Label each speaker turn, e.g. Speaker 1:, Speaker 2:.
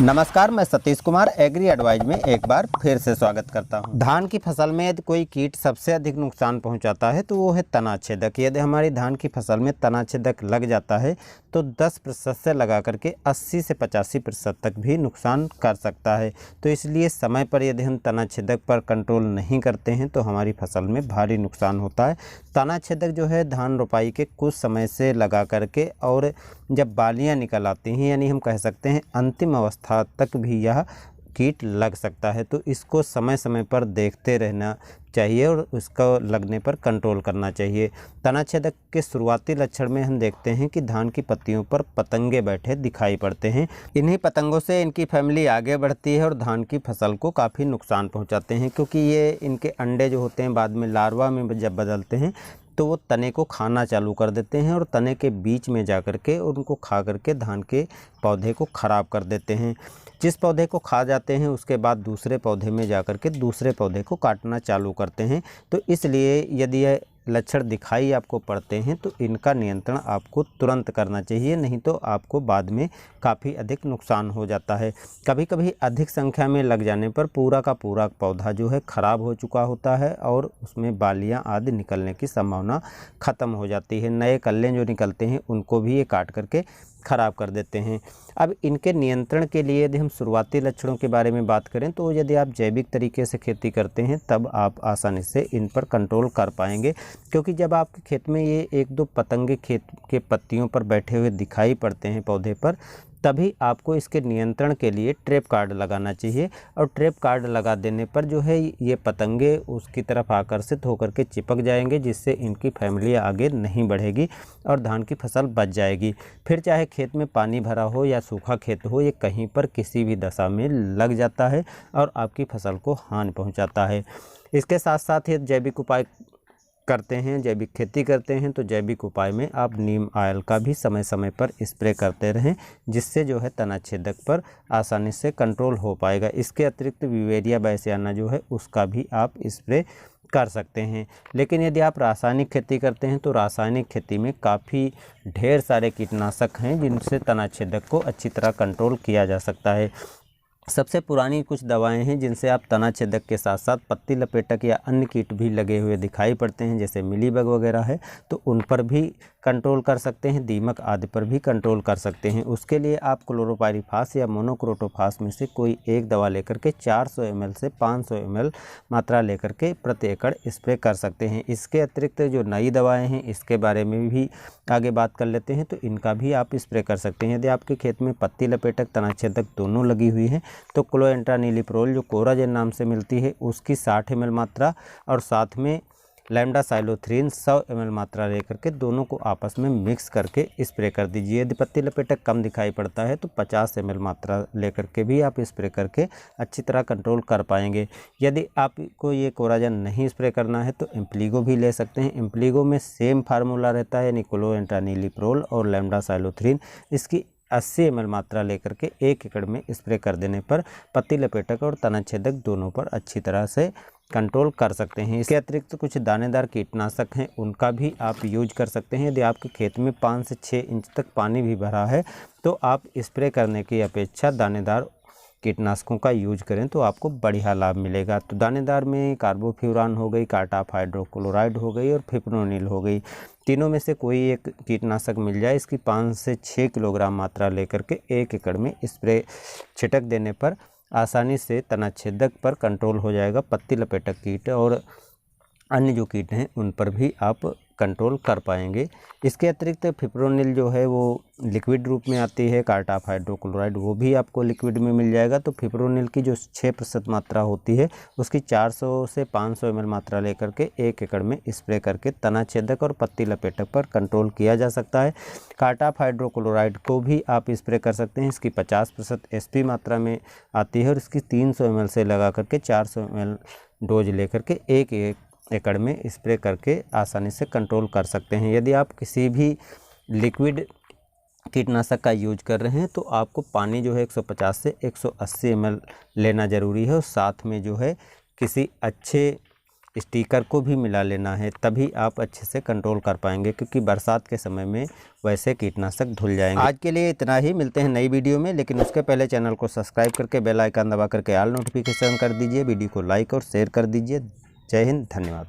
Speaker 1: नमस्कार, मैं Satish Kumar agree advise में एक बार फिर से स्वागत करता हूं। धान की फसल में यदि कोई कीट सबसे अधिक नुकसान पहुंचाता है तो वो है तनाछेदक। यदि हमारी धान की फसल में तनाछेदक लग जाता है तो 10% से लगा करके 80 से 85% तक भी नुकसान कर सकता है। तो इसलिए समय पर यदि हम तनाछेदक पर कंट्रोल नहीं करते हैं तो हमारी फसल में भारी नुकसान होता है। तनाछेदक जो है धान रोपाई के कुछ समय से लगा करके और जब बालियां निकल आती हैं, यानी हम कह सकते हैं अंतिम अवस्था तक भी यह कीट लग सकता है। तो इसको समय समय पर देखते रहना चाहिए और उसका लगने पर कंट्रोल करना चाहिए। तनाछेदक के शुरुआती लक्षण में हम देखते हैं कि धान की पत्तियों पर पतंगे बैठे दिखाई पड़ते हैं। इन्हीं पतंगों से इनकी फैमिली आगे बढ़ती है और धान की फसल को काफ़ी नुकसान पहुंचाते हैं, क्योंकि ये इनके अंडे जो होते हैं बाद में लार्वा में जब बदलते हैं तो वो तने को खाना चालू कर देते हैं और तने के बीच में जा कर के उनको खा करके धान के पौधे को ख़राब कर देते हैं। जिस पौधे को खा जाते हैं उसके बाद दूसरे पौधे में जा कर के दूसरे पौधे को काटना चालू करते हैं। तो इसलिए यदि ये लक्षण दिखाई आपको पड़ते हैं तो इनका नियंत्रण आपको तुरंत करना चाहिए, नहीं तो आपको बाद में काफ़ी अधिक नुकसान हो जाता है। कभी कभी अधिक संख्या में लग जाने पर पूरा का पूरा पौधा जो है ख़राब हो चुका होता है और उसमें बालियां आदि निकलने की संभावना ख़त्म हो जाती है। नए कल्ले जो निकलते हैं उनको भी ये काट करके ख़राब कर देते हैं। अब इनके नियंत्रण के लिए यदि हम शुरुआती लक्षणों के बारे में बात करें तो यदि आप जैविक तरीके से खेती करते हैं तब आप आसानी से इन पर कंट्रोल कर पाएंगे, क्योंकि जब आपके खेत में ये एक दो पतंगे खेत के पत्तियों पर बैठे हुए दिखाई पड़ते हैं पौधे पर, तभी आपको इसके नियंत्रण के लिए ट्रैप कार्ड लगाना चाहिए। और ट्रैप कार्ड लगा देने पर जो है ये पतंगे उसकी तरफ आकर्षित होकर के चिपक जाएंगे, जिससे इनकी फैमिली आगे नहीं बढ़ेगी और धान की फसल बच जाएगी। फिर चाहे खेत में पानी भरा हो या सूखा खेत हो, ये कहीं पर किसी भी दशा में लग जाता है और आपकी फसल को हानि पहुंचाता है। इसके साथ साथ ये जैविक उपाय करते हैं, जैविक खेती करते हैं तो जैविक उपाय में आप नीम ऑयल का भी समय समय पर स्प्रे करते रहें, जिससे जो है तनाछेदक पर आसानी से कंट्रोल हो पाएगा। इसके अतिरिक्त विवेरिया बैसियाना जो है उसका भी आप स्प्रे कर सकते हैं। लेकिन यदि आप रासायनिक खेती करते हैं तो रासायनिक खेती में काफ़ी ढेर सारे कीटनाशक हैं जिनसे तनाछेदक को अच्छी तरह कंट्रोल किया जा सकता है। सबसे पुरानी कुछ दवाएं हैं जिनसे आप तनाछेदक के साथ साथ पत्ती लपेटक या अन्य कीट भी लगे हुए दिखाई पड़ते हैं, जैसे मिलीबग वगैरह है, तो उन पर भी कंट्रोल कर सकते हैं। दीमक आदि पर भी कंट्रोल कर सकते हैं। उसके लिए आप क्लोरोपाइरीफास या मोनोक्रोटोफास में से कोई एक दवा लेकर के 400 ml से 500 ml मात्रा लेकर के प्रति एकड़ स्प्रे कर सकते हैं। इसके अतिरिक्त जो नई दवाएँ हैं इसके बारे में भी आगे बात कर लेते हैं, तो इनका भी आप स्प्रे कर सकते हैं। यदि आपके खेत में पत्ती लपेटक तनाछेदक दोनों लगी हुई है तो क्लोएंट्रानिलिप्रोल जो कोराजेन नाम से मिलती है उसकी 60 ml मात्रा और साथ में लैम्डासाइलोथ्रीन 100 ml मात्रा लेकर के दोनों को आपस में मिक्स करके स्प्रे कर दीजिए। यदि पत्ती लपेटक कम दिखाई पड़ता है तो 50 ml मात्रा लेकर के भी आप स्प्रे करके अच्छी तरह कंट्रोल कर पाएंगे। यदि आपको ये कोराजेन नहीं स्प्रे करना है तो इम्प्लीगो भी ले सकते हैं। इम्प्लीगो में सेम फार्मूला रहता है, यानी क्लोएंट्रानिलिप्रोल और लैम्डासाइलोथ्रीन, इसकी 80 ml मात्रा लेकर के 1 एकड़ में स्प्रे कर देने पर पत्ती लपेटक और तनाछेदक दोनों पर अच्छी तरह से कंट्रोल कर सकते हैं। इसके अतिरिक्त कुछ दानेदार कीटनाशक हैं उनका भी आप यूज कर सकते हैं। यदि आपके खेत में 5 से 6 इंच तक पानी भी भरा है तो आप स्प्रे करने की अपेक्षा दानेदार कीटनाशकों का यूज करें तो आपको बढ़िया लाभ मिलेगा। तो दानेदार में कार्बोफ्यूरान हो गई, कार्टाप हाइड्रोक्लोराइड हो गई और फिप्रोनिल हो गई। तीनों में से कोई एक कीटनाशक मिल जाए, इसकी 5 से 6 किलोग्राम मात्रा लेकर के 1 एकड़ में स्प्रे छिटक देने पर आसानी से तनाछेदक पर कंट्रोल हो जाएगा। पत्ती लपेटक कीट और अन्य जो कीट हैं उन पर भी आप कंट्रोल कर पाएंगे। इसके अतिरिक्त फिप्रोनिल जो है वो लिक्विड रूप में आती है, कार्टाप हाइड्रोक्लोराइड वो भी आपको लिक्विड में मिल जाएगा। तो फिप्रोनिल की जो 6% मात्रा होती है उसकी 400 से 500 ml मात्रा लेकर के 1 एकड़ में स्प्रे करके तनाछेदक और पत्ती लपेटक पर कंट्रोल किया जा सकता है। कार्टाप हाइड्रोक्लोराइड को भी आप स्प्रे कर सकते हैं। इसकी 50% SP मात्रा में आती है और इसकी 300 ml से लगा करके 400 ml डोज लेकर के 1 एकड़ में स्प्रे करके आसानी से कंट्रोल कर सकते हैं। यदि आप किसी भी लिक्विड कीटनाशक का यूज कर रहे हैं तो आपको पानी जो है 150 से 180 ml लेना ज़रूरी है और साथ में जो है किसी अच्छे स्टिकर को भी मिला लेना है, तभी आप अच्छे से कंट्रोल कर पाएंगे, क्योंकि बरसात के समय में वैसे कीटनाशक धुल जाएंगे। आज के लिए इतना ही, मिलते हैं नई वीडियो में, लेकिन उसके पहले चैनल को सब्सक्राइब करके बेल आइकन दबा करके ऑल नोटिफिकेशन कर दीजिए। वीडियो को लाइक और शेयर कर दीजिए। जय हिंद, धन्यवाद।